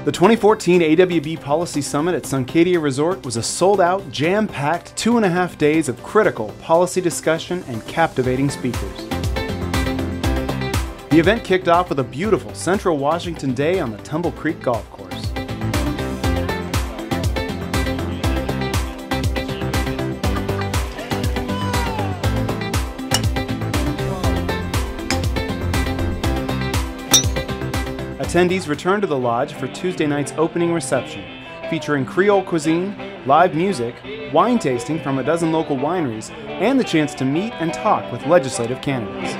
The 2014 AWB Policy Summit at Suncadia Resort was a sold-out, jam-packed 2.5 days of critical policy discussion and captivating speakers. The event kicked off with a beautiful Central Washington day on the Tumble Creek Golf Course. Attendees returned to the lodge for Tuesday night's opening reception, featuring Creole cuisine, live music, wine tasting from a dozen local wineries, and the chance to meet and talk with legislative candidates.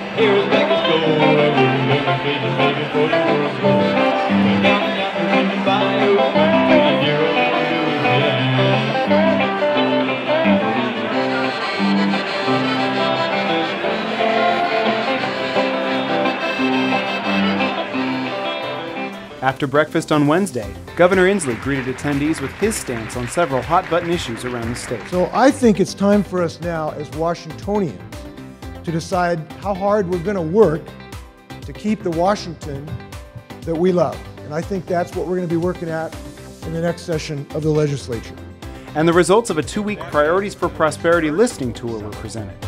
After breakfast on Wednesday, Governor Inslee greeted attendees with his stance on several hot-button issues around the state. So I think it's time for us now as Washingtonians to decide how hard we're going to work to keep the Washington that we love. And I think that's what we're going to be working at in the next session of the legislature. And the results of a 2-week Priorities for Prosperity listening tour were presented.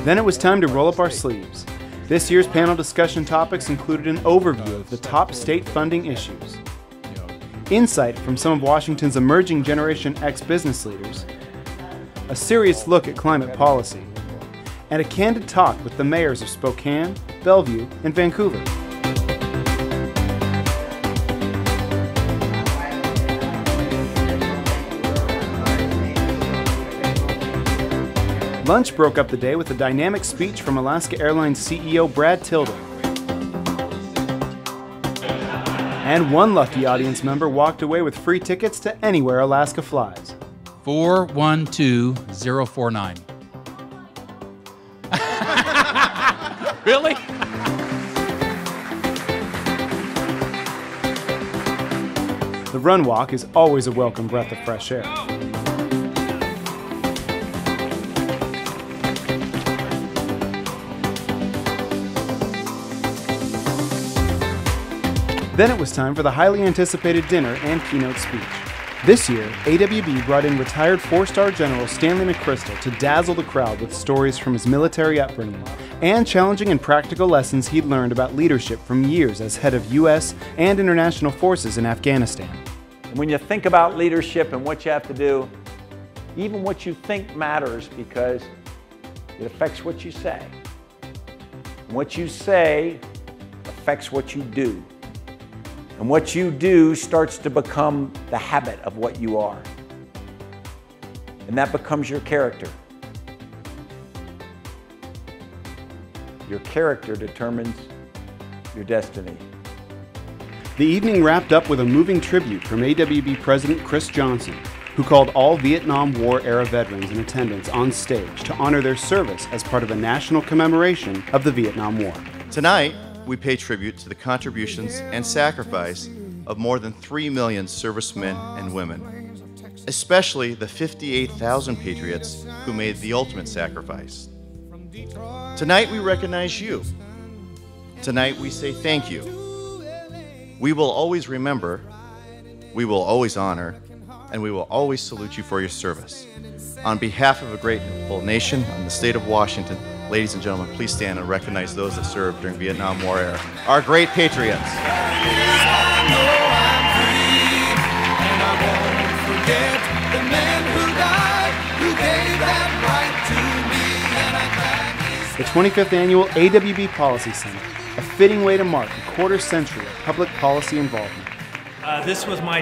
Then it was time to roll up our sleeves. This year's panel discussion topics included an overview of the top state funding issues, insight from some of Washington's emerging Generation X business leaders, a serious look at climate policy, and a candid talk with the mayors of Spokane, Bellevue, and Vancouver. Lunch broke up the day with a dynamic speech from Alaska Airlines CEO Brad Tilden. And one lucky audience member walked away with free tickets to anywhere Alaska flies. 412049. Really? The run walk is always a welcome breath of fresh air. Then it was time for the highly anticipated dinner and keynote speech. This year, AWB brought in retired 4-star General Stanley McChrystal to dazzle the crowd with stories from his military upbringing and challenging and practical lessons he'd learned about leadership from years as head of U.S. and international forces in Afghanistan. When you think about leadership and what you have to do, even what you think matters because it affects what you say. And what you say affects what you do. And what you do starts to become the habit of what you are. And that becomes your character. Your character determines your destiny. The evening wrapped up with a moving tribute from AWB President Chris Johnson, who called all Vietnam War-era veterans in attendance on stage to honor their service as part of a national commemoration of the Vietnam War. Tonight, we pay tribute to the contributions and sacrifice of more than 3 million servicemen and women, especially the 58,000 patriots who made the ultimate sacrifice. Tonight we recognize you. Tonight we say thank you. We will always remember, we will always honor, and we will always salute you for your service. On behalf of a grateful nation and the state of Washington, ladies and gentlemen, please stand and recognize those that served during Vietnam War era, our great patriots. The 25th Annual AWB Policy Summit, a fitting way to mark a quarter-century of public policy involvement. This was my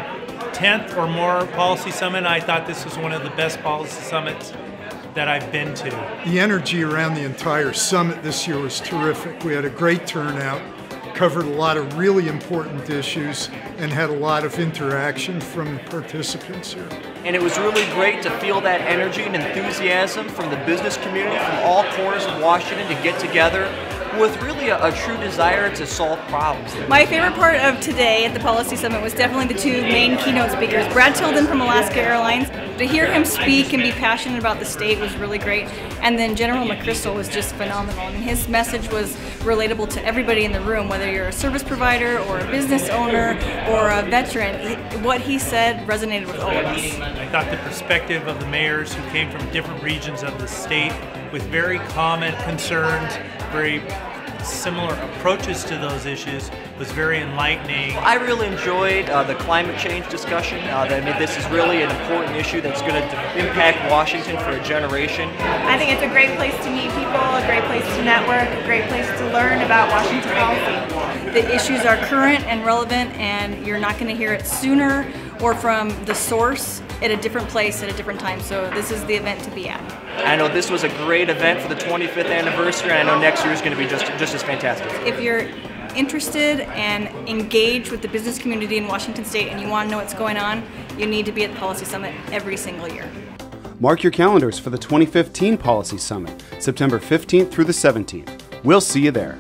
10th or more policy summit. I thought this was one of the best policy summits that I've been to. The energy around the entire summit this year was terrific. We had a great turnout, covered a lot of really important issues, and had a lot of interaction from the participants here. And it was really great to feel that energy and enthusiasm from the business community from all corners of Washington to get together with really a true desire to solve problems. My favorite part of today at the Policy Summit was definitely the two main keynote speakers. Brad Tilden from Alaska Airlines. To hear him speak and be passionate about the state was really great. And then General McChrystal was just phenomenal. I mean, his message was relatable to everybody in the room, whether you're a service provider or a business owner or a veteran. What he said resonated with all of us. I thought the perspective of the mayors who came from different regions of the state with very common concerns, very similar approaches to those issues was very enlightening. I really enjoyed the climate change discussion. I mean, this is really an important issue that's going to impact Washington for a generation. I think it's a great place to meet people, a great place to network, a great place to learn about Washington policy. The issues are current and relevant, and you're not going to hear it sooner or from the source at a different place at a different time. So this is the event to be at. I know this was a great event for the 25th anniversary, and I know next year is going to be just as fantastic. If you're interested and engaged with the business community in Washington State and you want to know what's going on, you need to be at the Policy Summit every single year. Mark your calendars for the 2015 Policy Summit, September 15th through the 17th. We'll see you there.